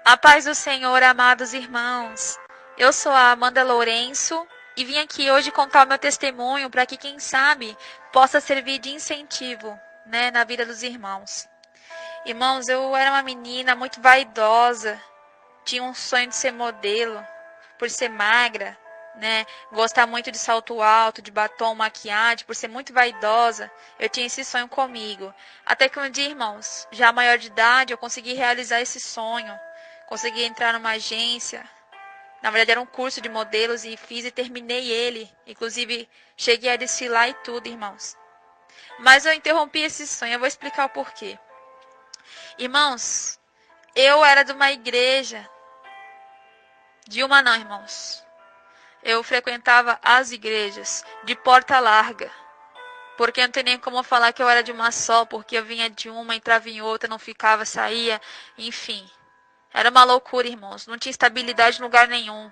A paz do Senhor, amados irmãos. Eu sou a Amanda Lourenço e vim aqui hoje contar o meu testemunho para que, quem sabe, possa servir de incentivo, na vida dos irmãos. Irmãos, eu era uma menina muito vaidosa, tinha um sonho de ser modelo, por ser magra, gostar muito de salto alto, de batom, maquiagem, por ser muito vaidosa, eu tinha esse sonho comigo. Até que um dia, irmãos, já maior de idade, eu consegui realizar esse sonho. Consegui entrar numa agência, na verdade era um curso de modelos e fiz e terminei ele. Inclusive, cheguei a desfilar e tudo, irmãos. Mas eu interrompi esse sonho, eu vou explicar o porquê. Irmãos, eu era de uma igreja, irmãos. Eu frequentava as igrejas de porta larga, porque não tem nem como falar que eu era de uma só, porque eu vinha de uma, entrava em outra, não ficava, saía, enfim. Era uma loucura, irmãos. Não tinha estabilidade em lugar nenhum.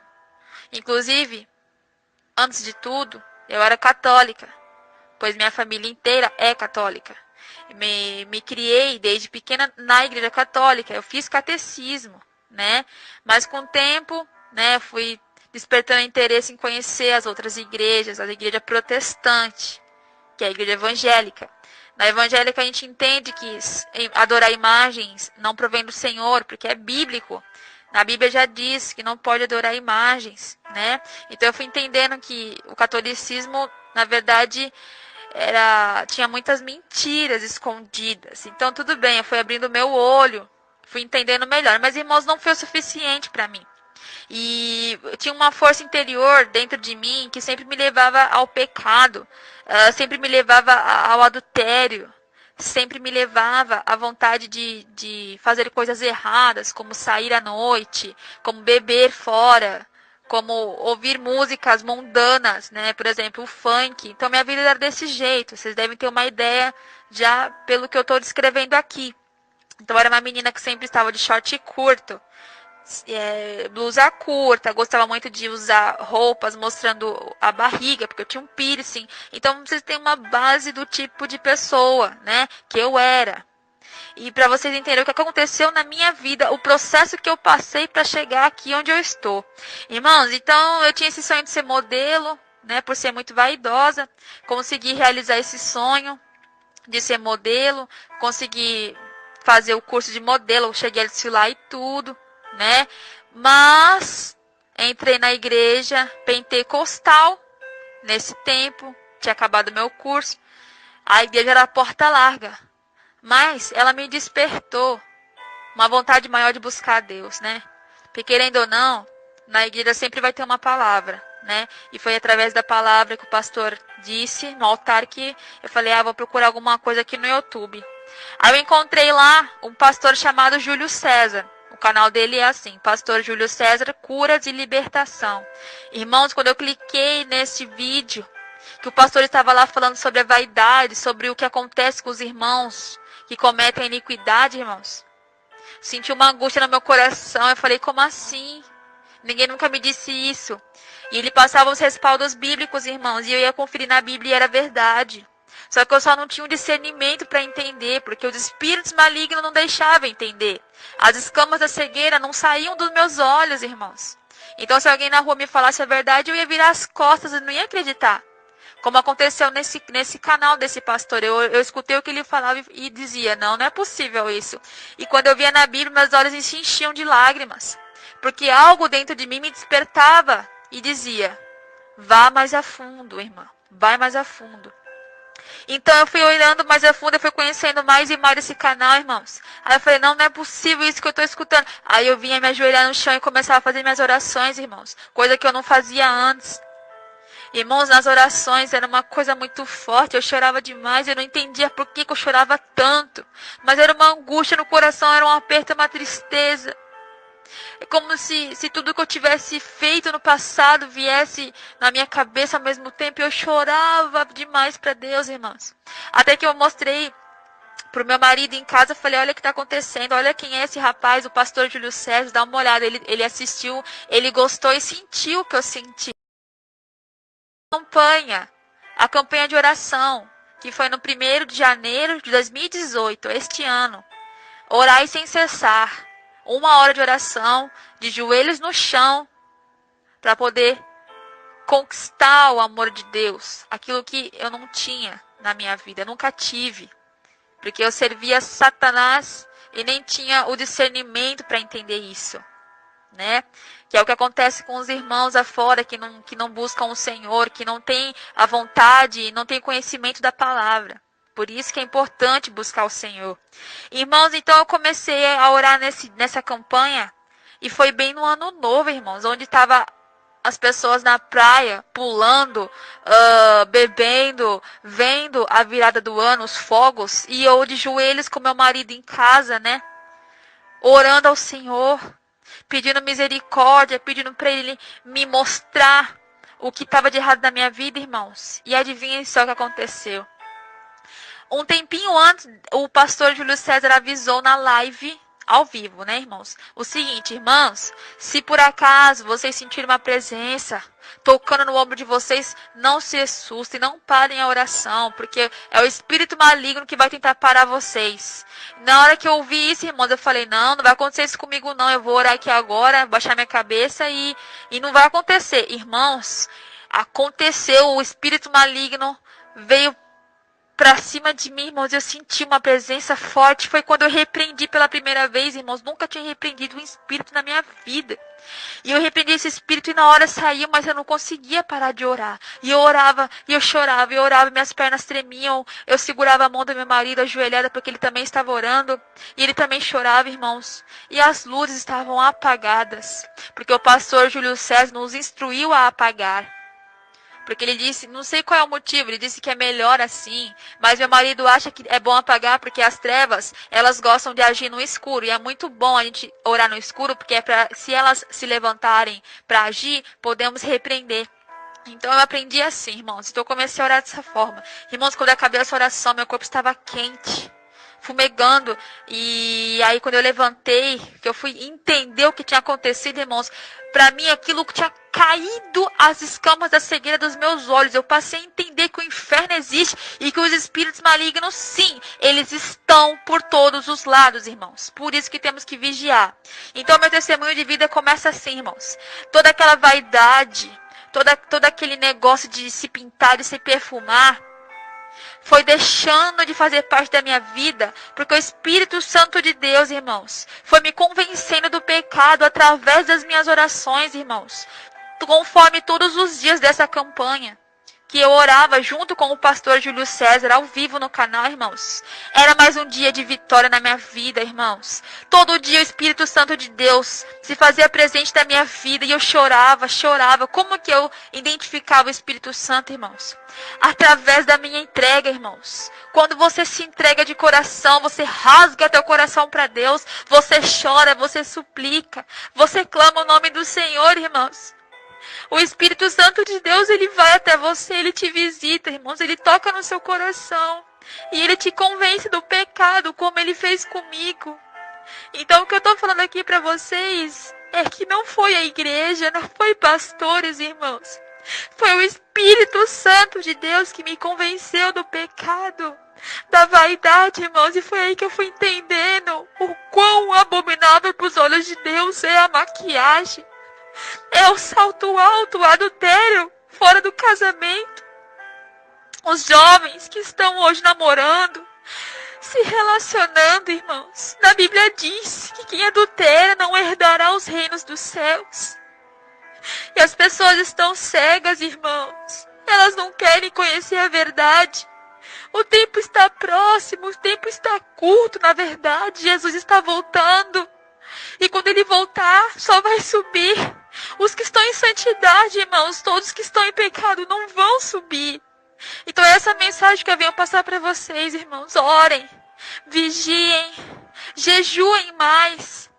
Inclusive, antes de tudo, eu era católica, pois minha família inteira é católica. Me criei desde pequena na igreja católica. Eu fiz catecismo, Mas com o tempo, fui despertando interesse em conhecer as outras igrejas, a igreja protestante, que é a igreja evangélica. Na evangélica a gente entende que adorar imagens não provém do Senhor, porque é bíblico. Na Bíblia já diz que não pode adorar imagens, Então eu fui entendendo que o catolicismo, na verdade, tinha muitas mentiras escondidas. Então tudo bem, eu fui abrindo meu olho, fui entendendo melhor. Mas, irmãos, não foi o suficiente para mim. E tinha uma força interior dentro de mim que sempre me levava ao pecado, sempre me levava ao adultério, sempre me levava à vontade de fazer coisas erradas, como sair à noite, como beber fora, como ouvir músicas mundanas, Por exemplo, o funk. Então minha vida era desse jeito, vocês devem ter uma ideia já pelo que eu estou descrevendo aqui. Então eu era uma menina que sempre estava de short curto, blusa curta, gostava muito de usar roupas mostrando a barriga, porque eu tinha um piercing. Então vocês têm uma base do tipo de pessoa, que eu era. E para vocês entenderem o que aconteceu na minha vida, o processo que eu passei para chegar aqui onde eu estou. Irmãos, então eu tinha esse sonho de ser modelo, por ser muito vaidosa, consegui realizar esse sonho de ser modelo, consegui fazer o curso de modelo, cheguei a desfilar e tudo. Mas entrei na igreja pentecostal nesse tempo, tinha acabado meu curso. A igreja era porta larga, mas ela me despertou uma vontade maior de buscar a Deus, Porque querendo ou não, na igreja sempre vai ter uma palavra, E foi através da palavra que o pastor disse no altar que eu falei, vou procurar alguma coisa aqui no YouTube. Aí eu encontrei lá um pastor chamado Júlio César. O canal dele é assim, Pastor Júlio César, Curas e Libertação. Irmãos, quando eu cliquei nesse vídeo, que o pastor estava lá falando sobre a vaidade, sobre o que acontece com os irmãos que cometem iniquidade, irmãos. Senti uma angústia no meu coração, eu falei, como assim? Ninguém nunca me disse isso. E ele passava os respaldos bíblicos, irmãos, e eu ia conferir na Bíblia e era verdade. Só que eu só não tinha um discernimento para entender, porque os espíritos malignos não deixavam entender. As escamas da cegueira não saíam dos meus olhos, irmãos. Então, se alguém na rua me falasse a verdade, eu ia virar as costas e não ia acreditar. Como aconteceu nesse canal desse pastor. Eu escutei o que ele falava e dizia, não é possível isso. E quando eu via na Bíblia, meus olhos se enchiam de lágrimas. Porque algo dentro de mim me despertava e dizia, vá mais a fundo, irmã, vai mais a fundo. Então eu fui olhando mais a fundo, eu fui conhecendo mais e mais esse canal, irmãos. Aí eu falei, não é possível isso que eu estou escutando. Aí eu vinha me ajoelhar no chão e começava a fazer minhas orações, irmãos. Coisa que eu não fazia antes. Irmãos, nas orações era uma coisa muito forte, eu chorava demais, eu não entendia por que eu chorava tanto. Mas era uma angústia no coração, era um aperto, uma tristeza. É como se tudo que eu tivesse feito no passado viesse na minha cabeça ao mesmo tempo. Eu chorava demais para Deus, irmãos. Até que eu mostrei para o meu marido em casa, eu falei, olha o que está acontecendo, olha quem é esse rapaz, o pastor Júlio César, dá uma olhada. Ele assistiu, ele gostou e sentiu o que eu senti. A campanha de oração, que foi no 1º de janeiro de 2018, este ano. Orai sem cessar. 1 hora de oração, de joelhos no chão, para poder conquistar o amor de Deus. Aquilo que eu não tinha na minha vida, eu nunca tive. Porque eu servia Satanás e nem tinha o discernimento para entender isso, né? Que é o que acontece com os irmãos afora que não buscam o Senhor, que não tem a vontade e não tem conhecimento da palavra. Por isso que é importante buscar o Senhor. Irmãos, então eu comecei a orar nessa campanha e foi bem no ano novo, irmãos, onde estava as pessoas na praia, pulando, bebendo, vendo a virada do ano, os fogos, e eu de joelhos com meu marido em casa, né? Orando ao Senhor, pedindo misericórdia, pedindo para Ele me mostrar o que estava de errado na minha vida, irmãos. E adivinhem só o que aconteceu. Um tempinho antes, o pastor Júlio César avisou na live, ao vivo, né, irmãos? O seguinte, irmãos, se por acaso vocês sentirem uma presença tocando no ombro de vocês, não se assustem, não parem a oração, porque é o espírito maligno que vai tentar parar vocês. Na hora que eu ouvi isso, irmãos, eu falei, não vai acontecer isso comigo não, eu vou orar aqui agora, baixar minha cabeça e não vai acontecer. Irmãos, aconteceu, o espírito maligno veio pra cima de mim, irmãos, eu senti uma presença forte. Foi quando eu repreendi pela primeira vez, irmãos. Nunca tinha repreendido um espírito na minha vida. E eu repreendi esse espírito e na hora saiu, mas eu não conseguia parar de orar. E eu orava, e eu chorava, e eu orava, minhas pernas tremiam. Eu segurava a mão do meu marido ajoelhada, porque ele também estava orando. E ele também chorava, irmãos. E as luzes estavam apagadas, porque o pastor Júlio César nos instruiu a apagar. Porque ele disse, não sei qual é o motivo, ele disse que é melhor assim. Mas meu marido acha que é bom apagar porque as trevas, elas gostam de agir no escuro. E é muito bom a gente orar no escuro, porque é pra, se elas se levantarem para agir, podemos repreender. Então eu aprendi assim, irmãos. Então eu comecei a orar dessa forma. Irmãos, quando eu acabei essa oração, meu corpo estava quente, fumegando. E aí quando eu levantei, que eu fui entender o que tinha acontecido, irmãos, para mim aquilo que tinha caído as escamas da cegueira dos meus olhos. Eu passei a entender que o inferno existe e que os espíritos malignos, sim, eles estão por todos os lados, irmãos. Por isso que temos que vigiar. Então meu testemunho de vida começa assim, irmãos. Toda aquela vaidade, todo aquele negócio de se pintar e se perfumar, foi deixando de fazer parte da minha vida, porque o Espírito Santo de Deus, irmãos, foi me convencendo do pecado através das minhas orações, irmãos. Conforme todos os dias dessa campanha, que eu orava junto com o pastor Júlio César, ao vivo no canal, irmãos. Era mais um dia de vitória na minha vida, irmãos. Todo dia o Espírito Santo de Deus se fazia presente na minha vida e eu chorava. Como que eu identificava o Espírito Santo, irmãos? Através da minha entrega, irmãos. Quando você se entrega de coração, você rasga teu coração para Deus, você chora, você suplica, você clama o nome do Senhor, irmãos. O Espírito Santo de Deus, ele vai até você, ele te visita, irmãos, ele toca no seu coração. E ele te convence do pecado, como ele fez comigo. Então, o que eu estou falando aqui para vocês é que não foi a igreja, não foi pastores, irmãos. Foi o Espírito Santo de Deus que me convenceu do pecado, da vaidade, irmãos. E foi aí que eu fui entendendo o quão abominável para os olhos de Deus é a maquiagem. É o salto alto, o adultério, fora do casamento. Os jovens que estão hoje namorando, se relacionando, irmãos. Na Bíblia diz que quem adultera não herdará os reinos dos céus. E as pessoas estão cegas, irmãos. Elas não querem conhecer a verdade. O tempo está próximo, o tempo está curto, na verdade. Jesus está voltando. E quando ele voltar, só vai subir os que estão em santidade, irmãos. Todos que estão em pecado não vão subir. Então é essa mensagem que eu venho passar para vocês, irmãos. Orem, vigiem, jejuem mais.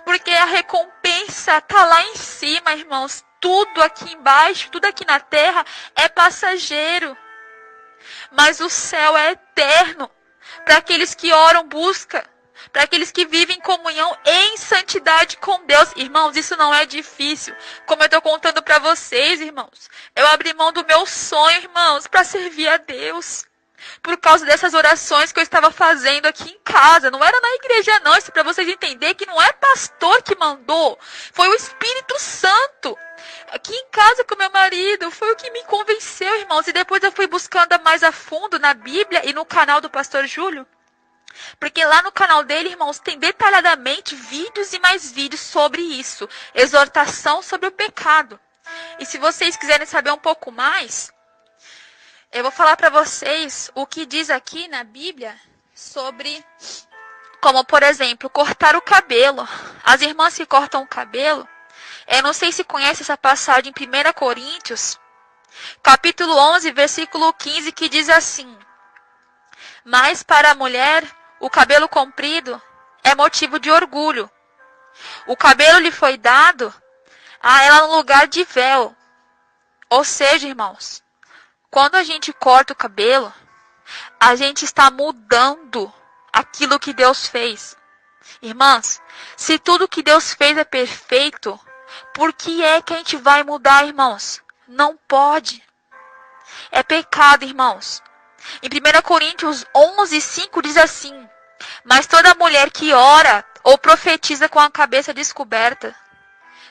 Porque a recompensa está lá em cima, irmãos. Tudo aqui embaixo, tudo aqui na terra é passageiro. Mas o céu é eterno. Para aqueles que oram, buscam. Para aqueles que vivem em comunhão em santidade com Deus. Irmãos, isso não é difícil. Como eu estou contando para vocês, irmãos. Eu abri mão do meu sonho, irmãos, para servir a Deus. por causa dessas orações que eu estava fazendo aqui em casa. Não era na igreja não, isso é para vocês entenderem que não é pastor que mandou, foi o Espírito Santo. Aqui em casa com meu marido, foi o que me convenceu, irmãos. E depois eu fui buscando mais a fundo na Bíblia e no canal do pastor Júlio. Porque lá no canal dele, irmãos, tem detalhadamente vídeos e mais vídeos sobre isso. Exortação sobre o pecado. E se vocês quiserem saber um pouco mais, eu vou falar para vocês o que diz aqui na Bíblia sobre, como por exemplo, cortar o cabelo. As irmãs que cortam o cabelo, eu não sei se conhece essa passagem em 1 Coríntios, capítulo 11, versículo 15, que diz assim: mas para a mulher, o cabelo comprido é motivo de orgulho. O cabelo lhe foi dado a ela no lugar de véu. Ou seja, irmãos, quando a gente corta o cabelo, a gente está mudando aquilo que Deus fez. Irmãs, se tudo que Deus fez é perfeito, por que é que a gente vai mudar, irmãos? Não pode. É pecado, irmãos. Em 1 Coríntios 11, 5 diz assim: mas toda mulher que ora ou profetiza com a cabeça descoberta,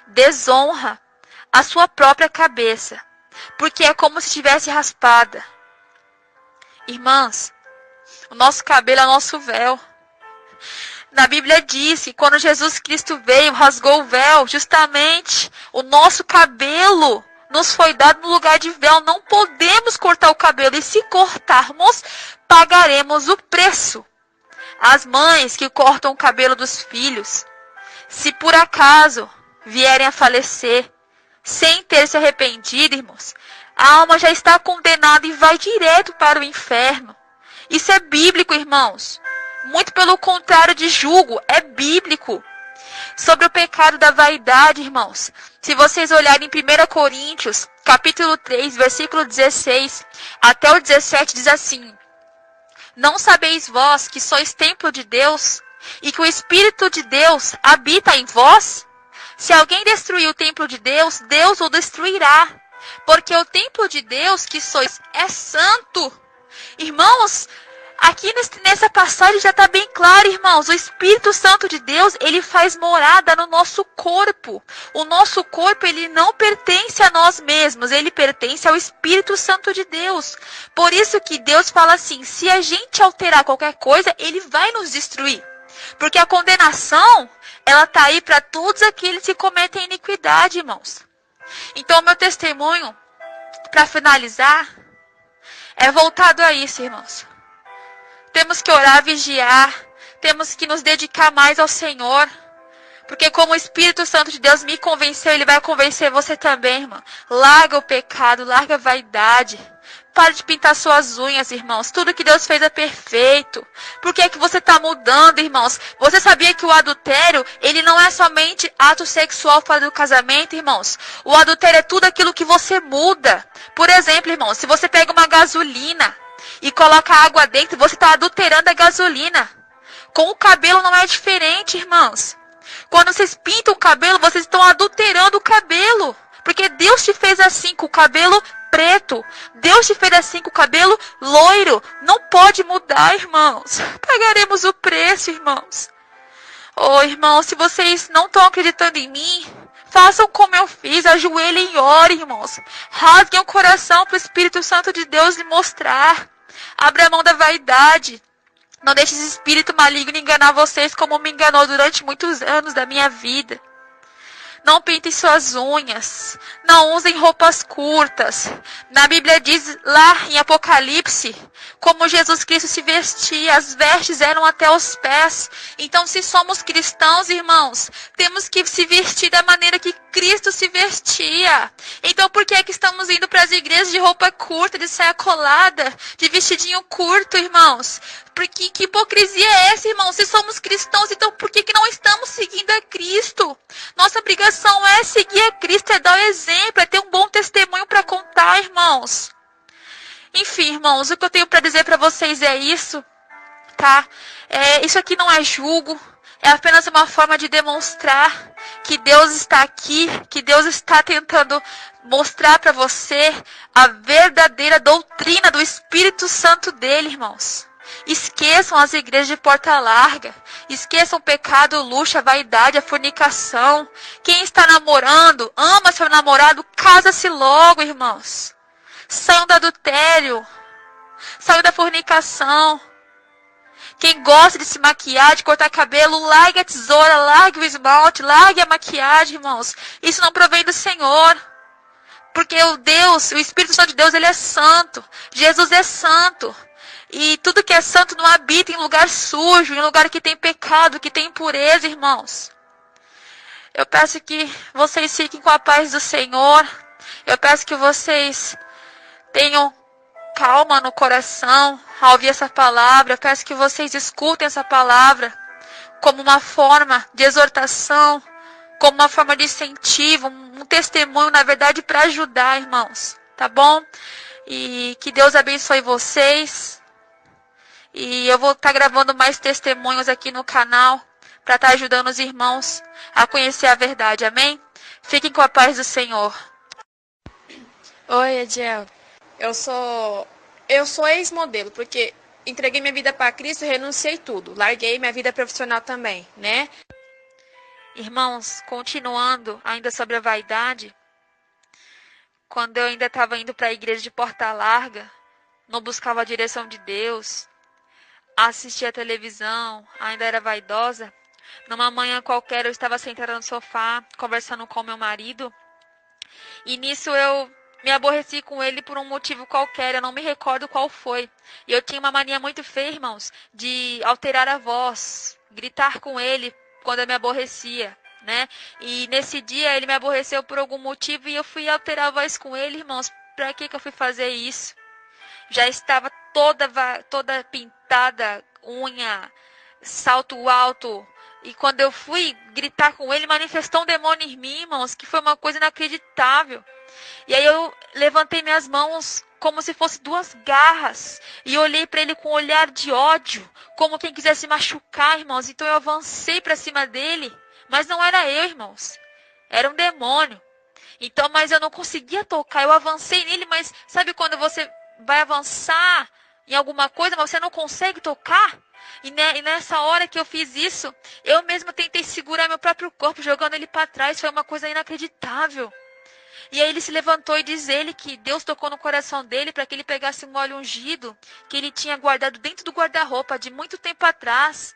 desonra a sua própria cabeça, porque é como se estivesse raspada. Irmãs, o nosso cabelo é o nosso véu. Na Bíblia diz que quando Jesus Cristo veio, rasgou o véu, justamente o nosso cabelo nos foi dado no lugar de véu. Não podemos cortar o cabelo, e se cortarmos, pagaremos o preço. As mães que cortam o cabelo dos filhos, se por acaso vierem a falecer, sem ter se arrependido, irmãos, a alma já está condenada e vai direto para o inferno. Isso é bíblico, irmãos. Muito pelo contrário de julgo, é bíblico. Sobre o pecado da vaidade, irmãos, se vocês olharem em 1 Coríntios, capítulo 3, versículo 16 até o 17, diz assim: não sabeis vós que sois templo de Deus, e que o Espírito de Deus habita em vós? Se alguém destruir o templo de Deus, Deus o destruirá. Porque o templo de Deus que sois é santo. Irmãos, aqui nessa passagem já está bem claro, irmãos. O Espírito Santo de Deus, ele faz morada no nosso corpo. O nosso corpo, ele não pertence a nós mesmos. Ele pertence ao Espírito Santo de Deus. Por isso que Deus fala assim: se a gente alterar qualquer coisa, ele vai nos destruir. Porque a condenação, ela está aí para todos aqueles que cometem iniquidade, irmãos. Então, o meu testemunho, para finalizar, é voltado a isso, irmãos. Temos que orar, vigiar, temos que nos dedicar mais ao Senhor. Porque como o Espírito Santo de Deus me convenceu, ele vai convencer você também, irmão. Larga o pecado, larga a vaidade. Pare de pintar suas unhas, irmãos. Tudo que Deus fez é perfeito. Por que é que você está mudando, irmãos? Você sabia que o adultério, ele não é somente ato sexual fora do casamento, irmãos? O adultério é tudo aquilo que você muda. Por exemplo, irmãos, se você pega uma gasolina e coloca água dentro, você está adulterando a gasolina. Com o cabelo não é diferente, irmãos. Quando vocês pintam o cabelo, vocês estão adulterando o cabelo. Porque Deus te fez assim, com o cabelo preto. Deus te fez assim, com o cabelo loiro. Não pode mudar, irmãos. Pagaremos o preço, irmãos. Oh, irmãos, se vocês não estão acreditando em mim, façam como eu fiz. Ajoelhem e orem, irmãos. Rasguem o coração para o Espírito Santo de Deus lhe mostrar. Abra a mão da vaidade. Não deixe esse espírito maligno enganar vocês como me enganou durante muitos anos da minha vida. Não pintem suas unhas. Não usem roupas curtas. Na Bíblia diz lá em Apocalipse, como Jesus Cristo se vestia. As vestes eram até os pés. Então, se somos cristãos, irmãos, temos que se vestir da maneira que Cristo se vestia. Então, por que é que estamos indo para as igrejas de roupa curta, de saia colada, de vestidinho curto, irmãos? Porque que hipocrisia é essa, irmãos? Se somos cristãos, então por que não estamos seguindo a Cristo? Nossa obrigação é seguir a Cristo, é dar o exemplo, é ter um bom testemunho para contar, irmãos. Enfim, irmãos, o que eu tenho para dizer para vocês é isso, tá? Isso aqui não é julgo, É apenas uma forma de demonstrar que Deus está aqui, que Deus está tentando mostrar para você a verdadeira doutrina do Espírito Santo dele, irmãos. Esqueçam as igrejas de porta larga. Esqueçam o pecado, o luxo, a vaidade, a fornicação. Quem está namorando, ama seu namorado, casa-se logo, irmãos. Saiam do adultério. Saiam da fornicação. Quem gosta de se maquiar, de cortar cabelo, largue a tesoura, largue o esmalte, largue a maquiagem, irmãos. Isso não provém do Senhor. Porque o Espírito Santo de Deus, ele é santo. Jesus é santo. E tudo que é santo não habita em lugar sujo, em lugar que tem pecado, que tem impureza, irmãos. Eu peço que vocês fiquem com a paz do Senhor. Eu peço que vocês tenham calma no coração ao ouvir essa palavra. Eu peço que vocês escutem essa palavra como uma forma de exortação, como uma forma de incentivo, um testemunho, na verdade, para ajudar, irmãos. Tá bom? E que Deus abençoe vocês. E eu vou estar gravando mais testemunhos aqui no canal para estar ajudando os irmãos a conhecer a verdade. Amém? Fiquem com a paz do Senhor. Oi, Ediel. Eu sou ex-modelo, porque entreguei minha vida para Cristo e renunciei tudo. Larguei minha vida profissional também, né? Irmãos, continuando ainda sobre a vaidade, quando eu ainda estava indo para a igreja de porta larga, não buscava a direção de Deus, assistia a televisão, ainda era vaidosa, numa manhã qualquer eu estava sentada no sofá, conversando com meu marido, e nisso eu me aborreci com ele por um motivo qualquer, eu não me recordo qual foi. E eu tinha uma mania muito feia, irmãos, de alterar a voz, gritar com ele quando eu me aborrecia, né? E nesse dia ele me aborreceu por algum motivo e eu fui alterar a voz com ele, irmãos. Pra que eu fui fazer isso? Já estava toda pintada, unha, salto alto. E quando eu fui gritar com ele, manifestou um demônio em mim, irmãos, que foi uma coisa inacreditável. E aí eu levantei minhas mãos como se fossem duas garras. E olhei para ele com um olhar de ódio, como quem quisesse machucar, irmãos. Então eu avancei para cima dele. Mas não era eu, irmãos. Era um demônio. Então, mas eu não conseguia tocar. Eu avancei nele, mas sabe quando você vai avançar em alguma coisa, mas você não consegue tocar? E nessa hora que eu fiz isso, eu mesma tentei segurar meu próprio corpo, jogando ele para trás. Foi uma coisa inacreditável. E aí ele se levantou e diz ele que Deus tocou no coração dele para que ele pegasse um óleo ungido que ele tinha guardado dentro do guarda-roupa de muito tempo atrás,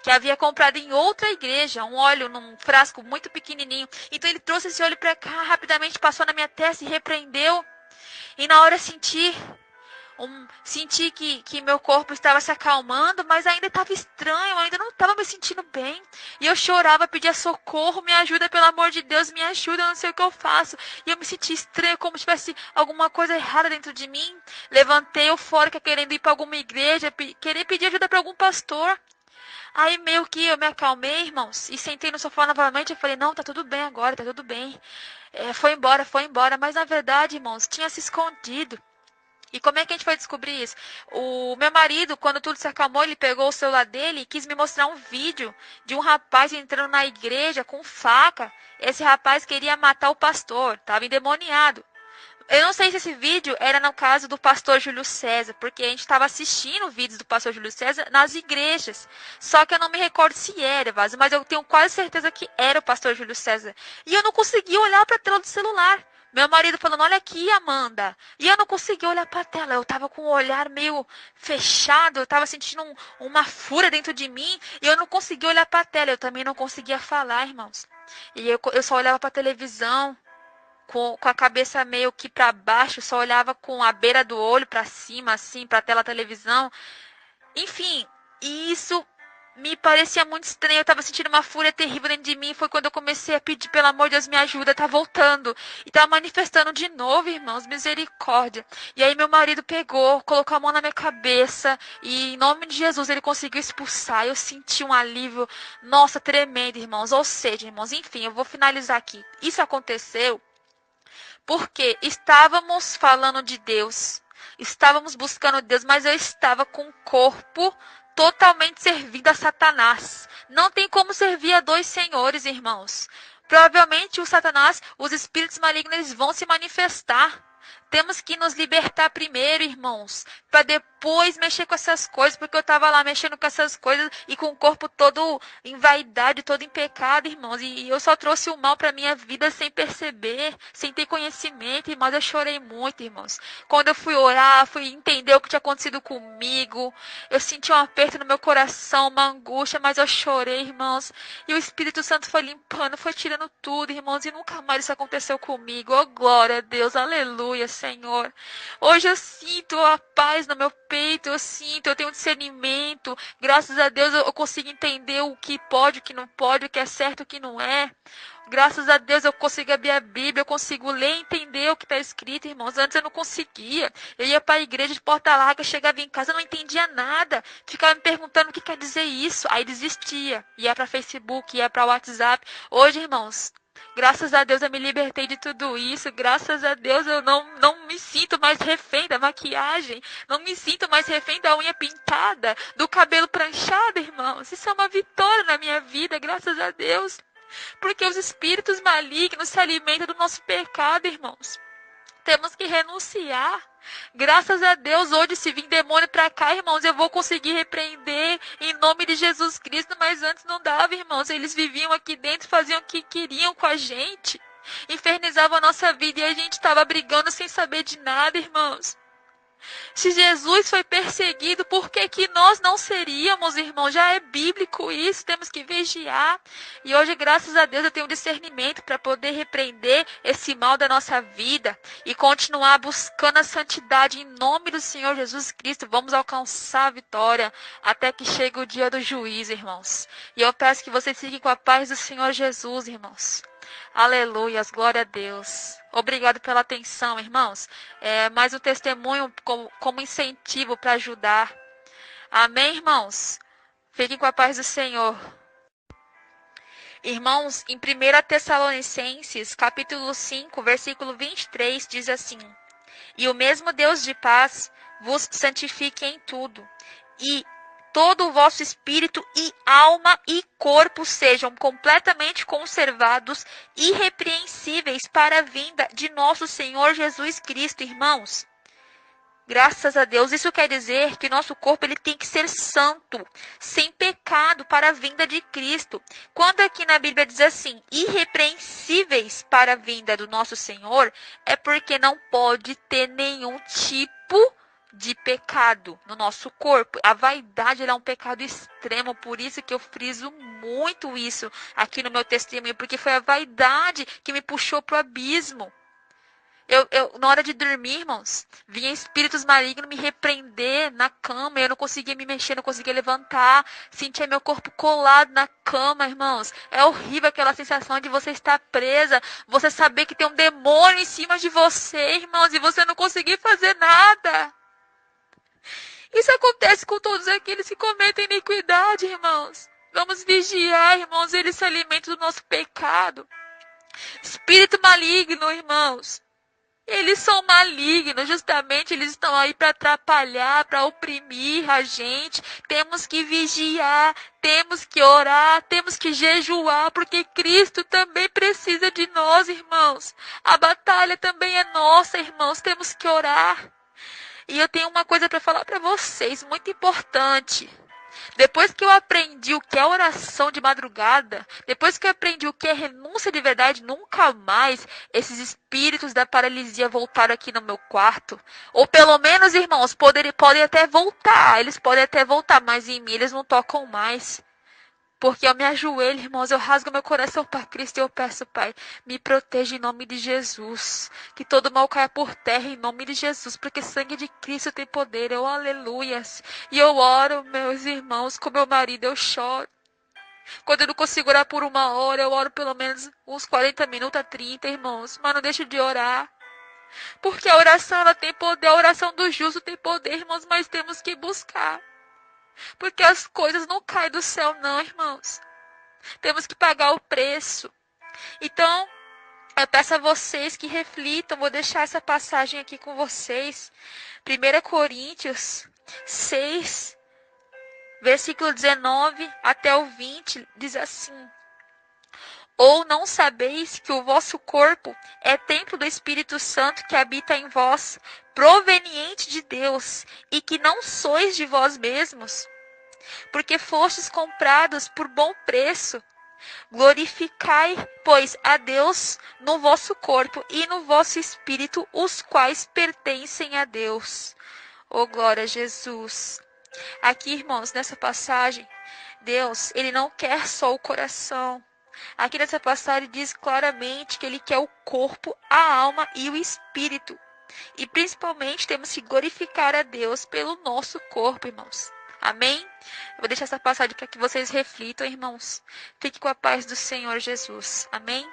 que havia comprado em outra igreja, um óleo num frasco muito pequenininho. Então ele trouxe esse óleo para cá, rapidamente passou na minha testa e repreendeu. E na hora senti que meu corpo estava se acalmando, mas ainda estava estranho, eu ainda não estava me sentindo bem. E eu chorava, pedia socorro, me ajuda, pelo amor de Deus, me ajuda, eu não sei o que eu faço. E eu me senti estranho, como se tivesse alguma coisa errada dentro de mim. Levantei eufórica, querendo ir para alguma igreja, querer pedir ajuda para algum pastor. Aí meio que eu me acalmei, irmãos, e sentei no sofá novamente. Eu falei, não, tá tudo bem agora, tá tudo bem. Foi embora. Mas na verdade, irmãos, tinha se escondido. E como é que a gente foi descobrir isso? O meu marido, quando tudo se acalmou, ele pegou o celular dele e quis me mostrar um vídeo de um rapaz entrando na igreja com faca. Esse rapaz queria matar o pastor, estava endemoniado. Eu não sei se esse vídeo era no caso do pastor Júlio César, porque a gente estava assistindo vídeos do pastor Júlio César nas igrejas. Só que eu não me recordo se era, mas eu tenho quase certeza que era o pastor Júlio César. E eu não conseguia olhar para a tela do celular. Meu marido falando, olha aqui, Amanda. E eu não conseguia olhar para a tela. Eu estava com o olhar meio fechado. Eu estava sentindo uma fúria dentro de mim. E eu não conseguia olhar para a tela. Eu também não conseguia falar, irmãos. E eu só olhava para a televisão com a cabeça meio que para baixo. Só olhava com a beira do olho para cima, assim, para a tela da televisão. Enfim, e isso me parecia muito estranho. Eu estava sentindo uma fúria terrível dentro de mim. Foi quando eu comecei a pedir, pelo amor de Deus, me ajuda, tá voltando. E tá manifestando de novo, irmãos, misericórdia. E aí meu marido pegou, colocou a mão na minha cabeça e em nome de Jesus ele conseguiu expulsar. Eu senti um alívio, nossa, tremendo, irmãos. Ou seja, irmãos, enfim, eu vou finalizar aqui. Isso aconteceu porque estávamos falando de Deus, estávamos buscando Deus, mas eu estava com o corpo totalmente servindo a Satanás. Não tem como servir a dois senhores, irmãos. Provavelmente o Satanás, os espíritos malignos, eles vão se manifestar. Temos que nos libertar primeiro, irmãos, para depois mexer com essas coisas, porque eu estava lá mexendo com essas coisas e com o corpo todo em vaidade, todo em pecado, irmãos, e eu só trouxe o mal para minha vida sem perceber, sem ter conhecimento, irmãos, eu chorei muito, irmãos. Quando eu fui orar, fui entender o que tinha acontecido comigo, eu senti um aperto no meu coração, uma angústia, mas eu chorei, irmãos, e o Espírito Santo foi limpando, foi tirando tudo, irmãos, e nunca mais isso aconteceu comigo. Oh, glória a Deus, aleluia, Senhor. Hoje eu sinto a paz no meu peito, eu tenho discernimento. Graças a Deus eu consigo entender o que pode, o que não pode, o que é certo, o que não é. Graças a Deus eu consigo abrir a Bíblia, eu consigo ler e entender o que está escrito, irmãos. Antes eu não conseguia. Eu ia para a igreja de porta larga, chegava em casa, eu não entendia nada. Ficava me perguntando o que quer dizer isso. Aí desistia. Ia para Facebook, ia para WhatsApp. Hoje, irmãos, graças a Deus eu me libertei de tudo isso. Graças a Deus eu não me sinto mais refém da maquiagem. Não me sinto mais refém da unha pintada, do cabelo pranchado, irmãos. Isso é uma vitória na minha vida, graças a Deus. Porque os espíritos malignos se alimentam do nosso pecado, irmãos. Temos que renunciar. Graças a Deus, hoje se vir demônio para cá, irmãos, eu vou conseguir repreender em nome de Jesus Cristo. Mas antes não dava, irmãos. Eles viviam aqui dentro, faziam o que queriam com a gente. Infernizavam a nossa vida e a gente estava brigando sem saber de nada, irmãos. Se Jesus foi perseguido, por que que nós não seríamos, irmãos? Já é bíblico isso, temos que vigiar. E hoje, graças a Deus, eu tenho discernimento para poder repreender esse mal da nossa vida e continuar buscando a santidade em nome do Senhor Jesus Cristo. Vamos alcançar a vitória até que chegue o dia do juízo, irmãos. E eu peço que vocês fiquem com a paz do Senhor Jesus, irmãos. Aleluias, glória a Deus. Obrigado pela atenção, irmãos. Mais um testemunho como incentivo para ajudar. Amém, irmãos? Fiquem com a paz do Senhor. Irmãos, em 1 Tessalonicenses, capítulo 5, versículo 23, diz assim: E o mesmo Deus de paz vos santifique em tudo, e todo o vosso espírito e alma e corpo sejam completamente conservados, irrepreensíveis para a vinda de nosso Senhor Jesus Cristo, irmãos. Graças a Deus, isso quer dizer que nosso corpo ele tem que ser santo, sem pecado para a vinda de Cristo. Quando aqui na Bíblia diz assim, irrepreensíveis para a vinda do nosso Senhor, é porque não pode ter nenhum tipo de pecado no nosso corpo. A vaidade é um pecado extremo, por isso que eu friso muito isso aqui no meu testemunho, porque foi a vaidade que me puxou para o abismo. Na hora de dormir, irmãos, vinha espíritos malignos me repreender na cama, eu não conseguia me mexer, não conseguia levantar, sentia meu corpo colado na cama, irmãos. É horrível aquela sensação de você estar presa, você saber que tem um demônio em cima de você, irmãos, e você não conseguir fazer nada. Isso acontece com todos aqueles que cometem iniquidade, irmãos. Vamos vigiar, irmãos, eles se alimentam do nosso pecado. Espírito maligno, irmãos. Eles são malignos, justamente eles estão aí para atrapalhar, para oprimir a gente. Temos que vigiar, temos que orar, temos que jejuar, porque Cristo também precisa de nós, irmãos. A batalha também é nossa, irmãos, temos que orar. E eu tenho uma coisa para falar para vocês, muito importante. Depois que eu aprendi o que é oração de madrugada, depois que eu aprendi o que é renúncia de verdade, nunca mais esses espíritos da paralisia voltaram aqui no meu quarto. Ou pelo menos, irmãos, podem até voltar, eles podem até voltar, mas em mim eles não tocam mais. Porque eu me ajoelho, irmãos, eu rasgo meu coração para Cristo e eu peço, Pai, me proteja em nome de Jesus. Que todo mal caia por terra em nome de Jesus, porque sangue de Cristo tem poder, eu aleluias. E eu oro, meus irmãos, com meu marido, eu choro. Quando eu não consigo orar por 1 hora, eu oro pelo menos uns 40 minutos a 30, irmãos. Mas não deixo de orar. Porque a oração, ela tem poder, a oração do justo tem poder, irmãos, mas temos que buscar. Porque as coisas não caem do céu, não, irmãos. Temos que pagar o preço. Então, eu peço a vocês que reflitam. Vou deixar essa passagem aqui com vocês. 1 Coríntios 6, Versículo 19 até o 20 diz assim: Ou não sabeis que o vosso corpo é templo do Espírito Santo que habita em vós, proveniente de Deus, e que não sois de vós mesmos? Porque fostes comprados por bom preço. Glorificai, pois, a Deus no vosso corpo e no vosso espírito, os quais pertencem a Deus. Oh, glória a Jesus. Aqui, irmãos, nessa passagem, Deus, ele não quer só o coração. Aqui nessa passagem diz claramente que ele quer o corpo, a alma e o espírito. E principalmente temos que glorificar a Deus pelo nosso corpo, irmãos. Amém? Eu vou deixar essa passagem para que vocês reflitam, irmãos. Fique com a paz do Senhor Jesus. Amém?